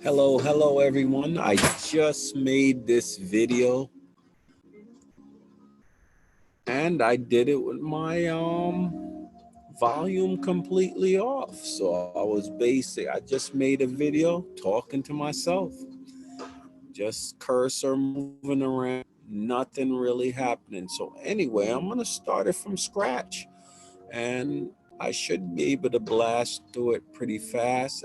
Hello everyone. I just made this video and I did it with my volume completely off. So I just made a video talking to myself. Just cursor moving around, nothing really happening. So anyway, I'm going to start it from scratch and I should be able to blast through it pretty fast.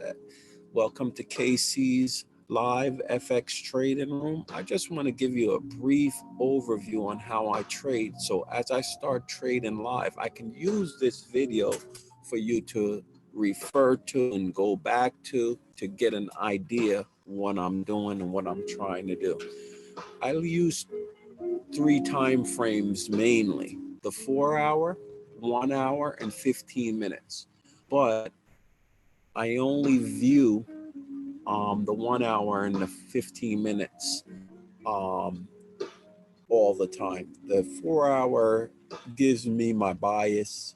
Welcome to KC's live FX trading room. I just want to give you a brief overview on how I trade. So as I start trading live, I can use this video for you to refer to and go back to get an idea what I'm doing and what I'm trying to do. I'll use three time frames mainly: the 4 hour, 1 hour, and 15 minutes. But I only view the 1 hour and the 15 minutes um, all the time. The 4 hour gives me my bias,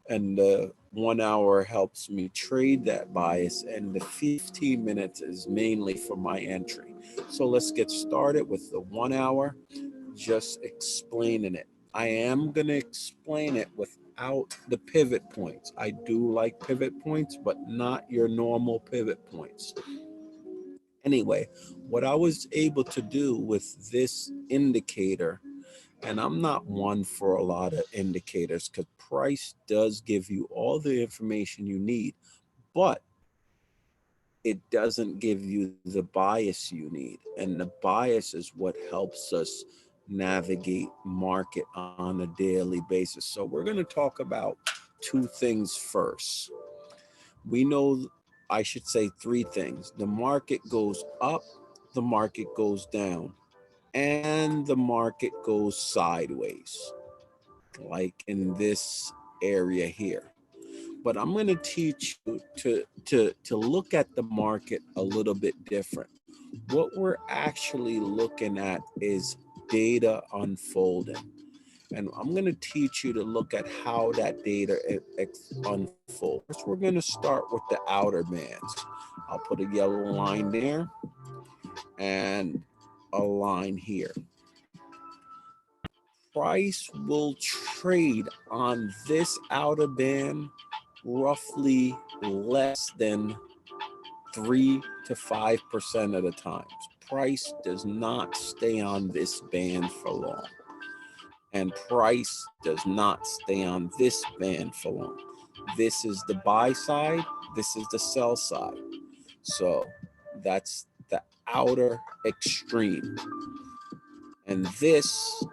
and the 1 hour helps me trade that bias, and the 15 minutes is mainly for my entry. So let's get started with the 1 hour, just explaining it. I am going to explain it without the pivot points. I do like pivot points, but not your normal pivot points. Anyway, what I was able to do with this indicator, and I'm not one for a lot of indicators because price does give you all the information you need, but it doesn't give you the bias you need. And the bias is what helps us navigate market on a daily basis. So we're going to talk about two things first. We know, I should say three things. The market goes up, the market goes down, and the market goes sideways, like in this area here. But I'm going to teach you to look at the market a little bit different. What we're actually looking at is data unfolding. And I'm going to teach you to look at how that data unfolds. First, we're going to start with the outer bands. I'll put a yellow line there and a line here. Price will trade on this outer band roughly less than 3 to 5% of the times. Price does not stay on this band for long. And price does not stay on this band for long. This is the buy side, this is the sell side. So that's the outer extreme. And this,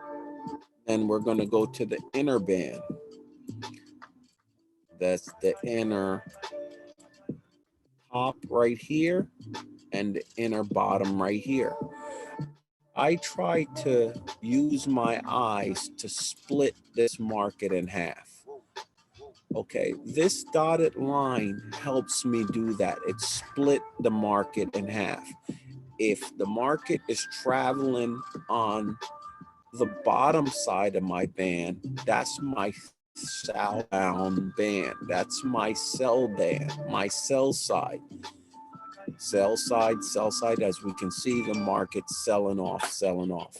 then we're going to go to the inner band. That's the inner top right here and the inner bottom right here. I try to use my eyes to split this market in half. Okay, this dotted line helps me do that. It split the market in half. If the market is traveling on the bottom side of my band, that's my southbound band. That's my sell band, my sell side. Sell side, as we can see the market selling off, selling off.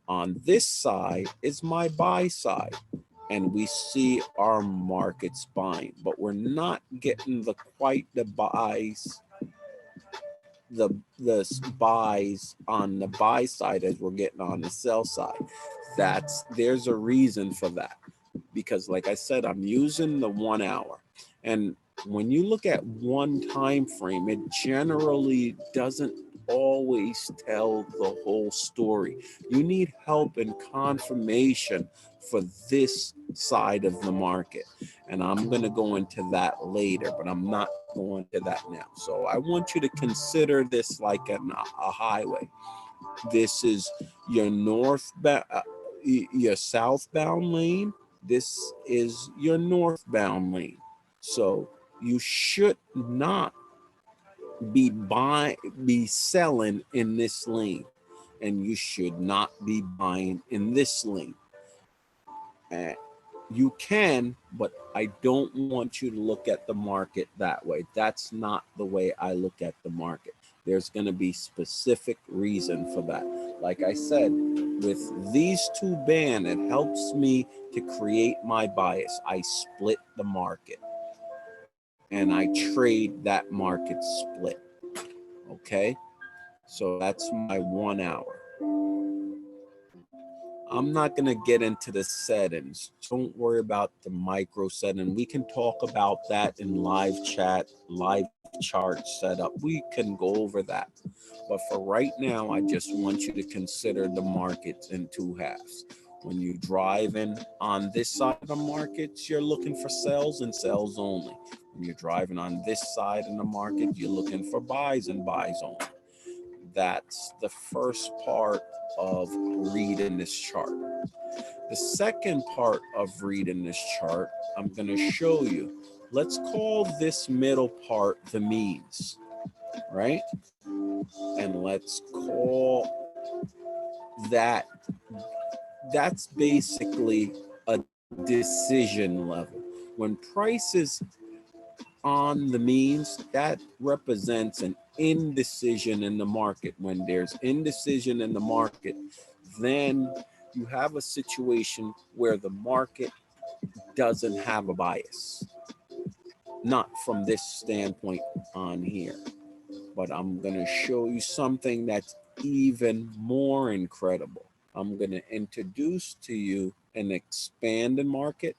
On this side is my buy side, and we see our markets buying, but we're not getting quite the buys, the buys on the buy side as we're getting on the sell side. There's a reason for that, because like I said, I'm using the 1 hour, and when you look at one time frame, it generally doesn't always tell the whole story. You need help and confirmation for this side of the market. And I'm going to go into that later, but I'm not going to that now. So I want you to consider this like a highway. This is your your southbound lane. This is your northbound lane. So you should not be selling in this lane, and you should not be buying in this lane. You can, but I don't want you to look at the market that way. That's not the way I look at the market. There's going to be specific reason for that. Like I said, with these two bands, it helps me to create my bias. I split the market and I trade that market split. Okay, so that's my 1 hour. I'm not going to get into the settings. Don't worry about the micro setting. We can talk about that in live chat, live chart setup. We can go over that. But for right now, I just want you to consider the markets in two halves. When you drive in on this side of the markets, you're looking for sells and sells only. When you're driving on this side of the market, you're looking for buys and buys only. That's the first part of reading this chart. The second part of reading this chart, I'm going to show you. Let's call this middle part the means, right? And let's call that's basically a decision level. When price is on the means, that represents an indecision in the market. When there's indecision in the market, then you have a situation where the market doesn't have a bias. Not from this standpoint on here, but I'm going to show you something that's even more incredible. I'm going to introduce to you an expanded market,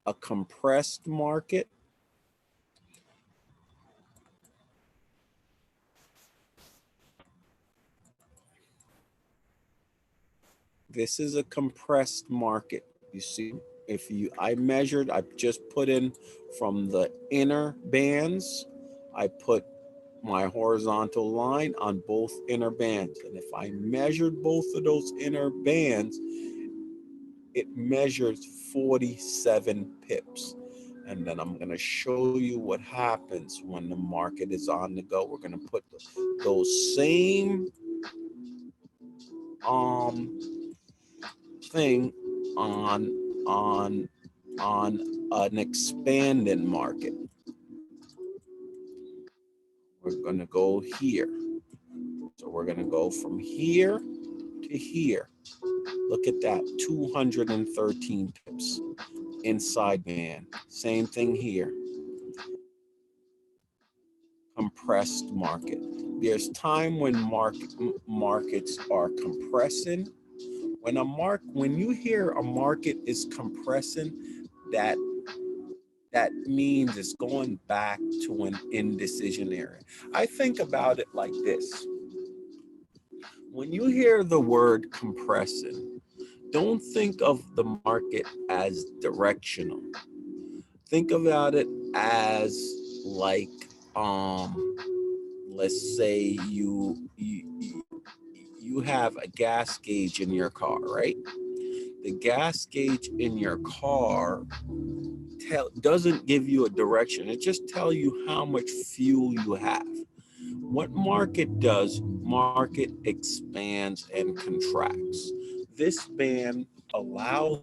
a compressed market, this is a compressed market. You see, I just put in from the inner bands, I put my horizontal line on both inner bands. And if I measured both of those inner bands, it measures 47 pips. And then I'm going to show you what happens when the market is on the go. We're going to put those same thing on an expanding market. We're going to go here. So we're going to go from here to here. Look at that, 213 pips inside band. Same thing here. Compressed market. There's time when markets are compressing. When you hear a market is compressing, that means it's going back to an indecision area. I think about it like this. When you hear the word compressing, don't think of the market as directional. Think about it as like, let's say you have a gas gauge in your car, right? The gas gauge in your car doesn't give you a direction. It just tells you how much fuel you have. What market does, market expands and contracts. This band allows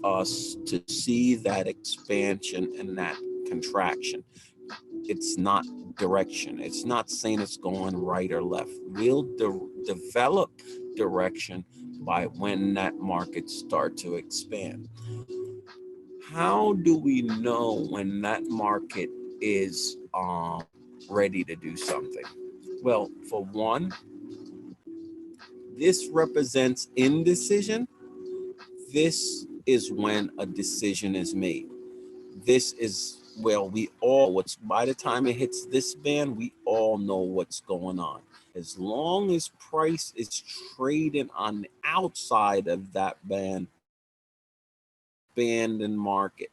us to see that expansion and that contraction. It's not direction. It's not saying it's going right or left. We'll develop direction by when that market starts to expand. How do we know when that market is ready to do something? Well, for one, this represents indecision. This is when a decision is made. This is, well, by the time it hits this band, we all know what's going on. As long as price is trading on the outside of that band and market.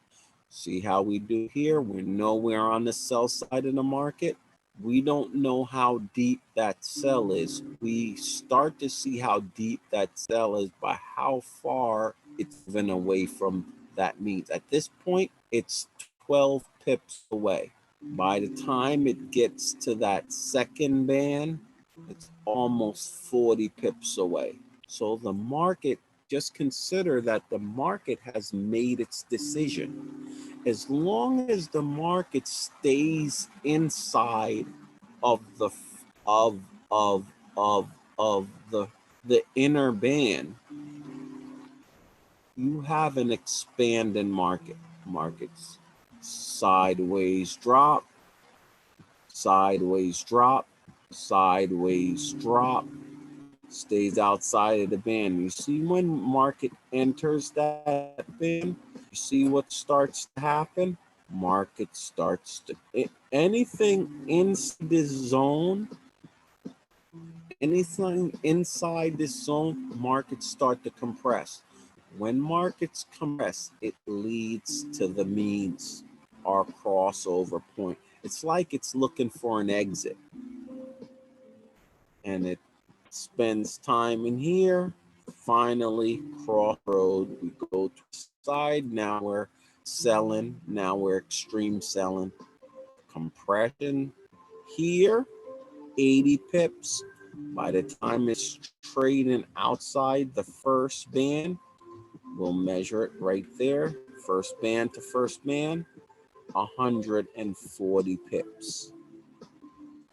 See how we do here? We know we're on the sell side of the market. We don't know how deep that sell is. We start to see how deep that sell is by how far it's been away from that means. At this point, it's 12 pips away. By the time it gets to that second band, it's almost 40 pips away. So the market, just consider that the market has made its decision. As long as the market stays inside of the of of of of the inner band, you have an expanding markets sideways drop, sideways drop, sideways drop, stays outside of the band. You see when market enters that band, you see what starts to happen? Market starts to, anything in this zone, anything inside this zone, markets start to compress. When markets compress, it leads to the means, our crossover point. It's like it's looking for an exit, and it spends time in here. Finally, crossroad. We go to the side. Now we're selling. Now we're extreme selling. Compression here, 80 pips. By the time it's trading outside the first band, we'll measure it right there. First band to first band, 140 pips.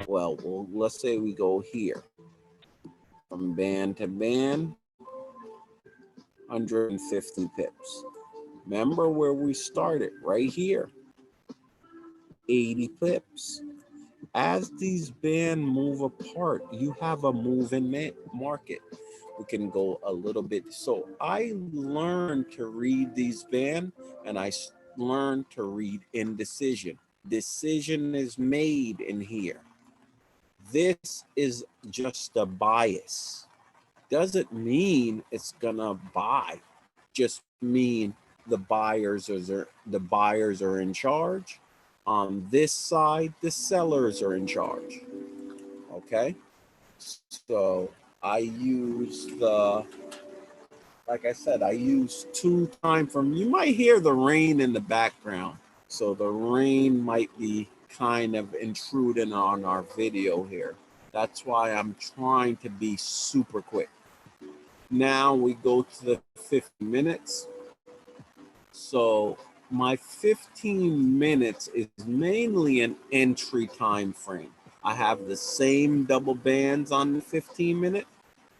Well, let's say we go here. From band to band, 150 pips. Remember where we started, right here, 80 pips. As these bands move apart, you have a moving market. We can go a little bit. So I learned to read these bands, and I learned to read indecision. Decision is made in here. This is just a bias. Doesn't mean it's gonna buy. Just mean the buyers are in charge. On this side, the sellers are in charge. Okay, so I use like I said, I use 2 time frame. You might hear the rain in the background, so the rain might be kind of intruding on our video here. That's why I'm trying to be super quick. Now we go to the 50 minutes. So my 15 minutes is mainly an entry time frame. I have the same double bands on the 15 minute,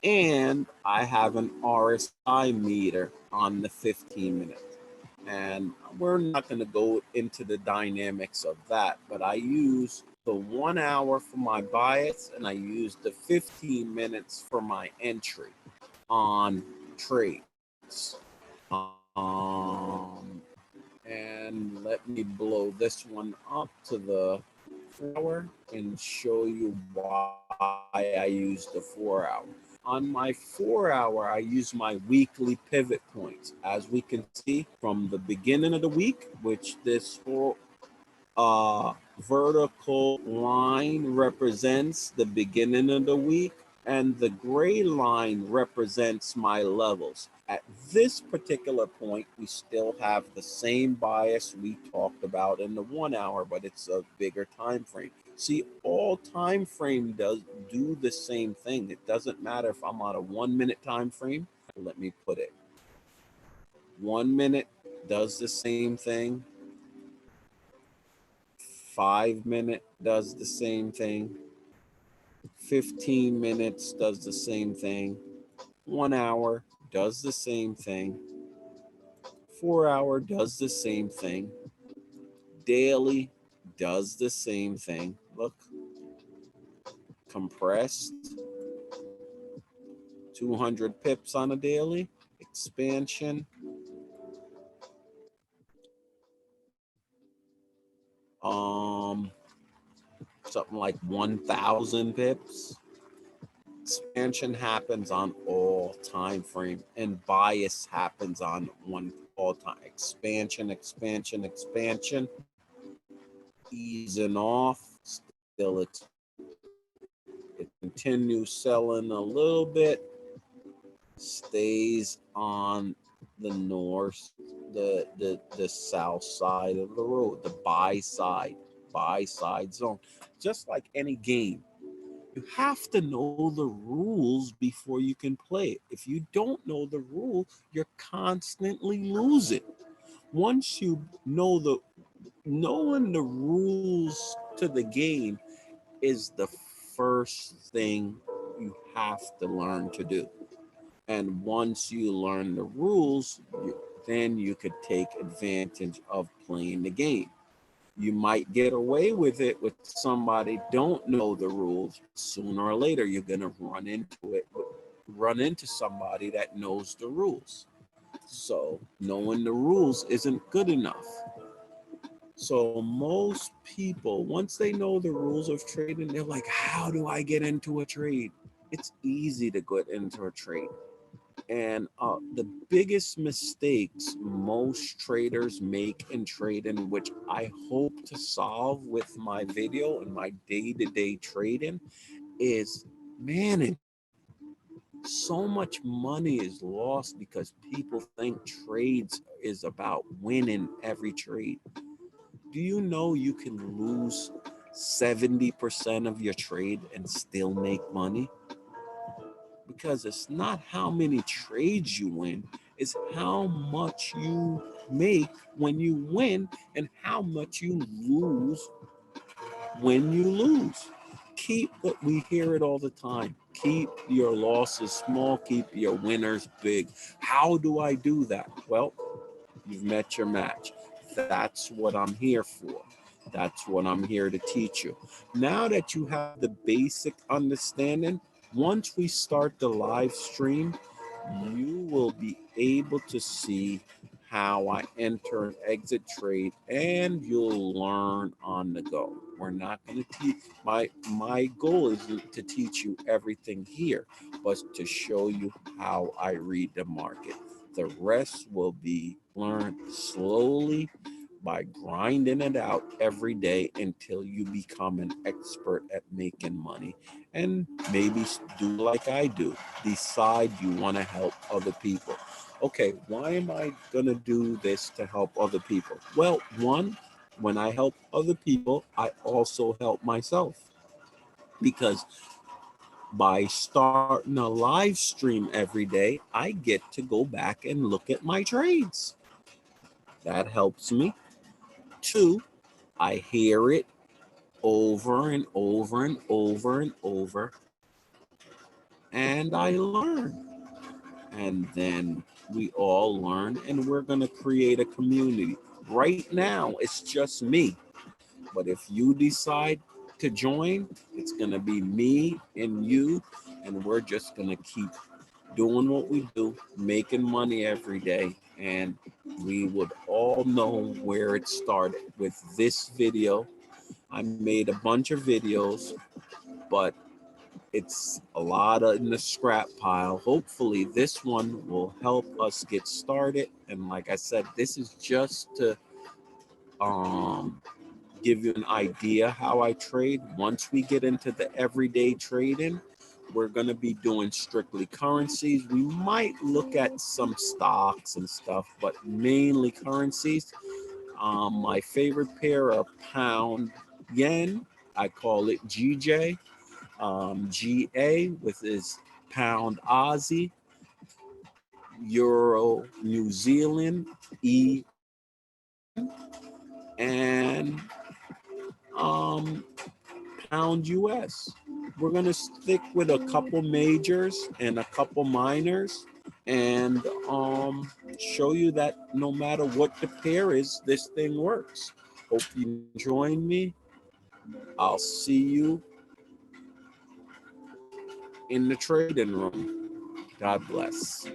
and I have an RSI meter on the 15 minute. And we're not going to go into the dynamics of that, but I use the 1 hour for my bias, and I use the 15 minutes for my entry on trades. And let me blow this one up to the 4 hour and show you why I use the 4 hour. On my 4 hour, I use my weekly pivot points. As we can see from the beginning of the week, which this vertical line represents the beginning of the week, and the gray line represents my levels. At this particular point, we still have the same bias we talked about in the 1 hour, but it's a bigger time frame. See, all time frame does do the same thing. It doesn't matter if I'm on a 1 minute time frame. Let me put it. 1 minute does the same thing. 5 minute does the same thing. 15 minutes does the same thing. 1 hour does the same thing. 4 hour does the same thing. Daily does the same thing. Look, compressed, 200 pips on a daily. Expansion, something like 1,000 pips. Expansion happens on all time frame, and bias happens on one all time. Expansion, expansion, expansion, easing off. Still, it continues selling a little bit, stays on the north, the south side of the road, the buy side zone. Just like any game, you have to know the rules before you can play it. If you don't know the rule, you're constantly losing. Once you know knowing the rules to the game, is the first thing you have to learn to do. And once you learn the rules, then you could take advantage of playing the game. You might get away with it with somebody don't know the rules. Sooner or later, you're gonna run into somebody that knows the rules. So knowing the rules isn't good enough. So most people, once they know the rules of trading, they're like, how do I get into a trade? It's easy to get into a trade. And the biggest mistakes most traders make in trading, which I hope to solve with my video and my day-to-day trading, is management. So much money is lost because people think trades is about winning every trade. Do you know you can lose 70% of your trade and still make money? Because it's not how many trades you win, it's how much you make when you win and how much you lose when you lose. Keep what we hear it all the time. Keep your losses small, keep your winners big. How do I do that? Well, you've met your match. That's what I'm here for. That's what I'm here to teach you. Now that you have the basic understanding, once we start the live stream, you will be able to see how I enter and exit trade, and you'll learn on the go. We're not going to teach. My goal is to teach you everything here, but to show you how I read the market. The rest will be learned slowly by grinding it out every day until you become an expert at making money. And maybe do like I do, decide you want to help other people. Okay, why am I going to do this to help other people? Well, one, when I help other people, I also help myself, because by starting a live stream every day, I get to go back and look at my trades. That helps me. Two, I hear it over and over and over and over, and I learn. And then we all learn, and we're going to create a community. Right now, it's just me. But if you decide to join, it's going to be me and you, and we're just going to keep doing what we do, making money every day. And we would all know where it started with this video. I made a bunch of videos, but it's a lot in the scrap pile. Hopefully this one will help us get started. And like I said, this is just to give you an idea how I trade. Once we get into the everyday trading, we're going to be doing strictly currencies. We might look at some stocks and stuff, but mainly currencies. My favorite pair are pound yen. I call it GJ. GA with his pound Aussie. Euro New Zealand E, and pound US. We're going to stick with a couple majors and a couple minors, and show you that no matter what the pair is, this thing works. Hope you join me. I'll see you in the trading room. God bless.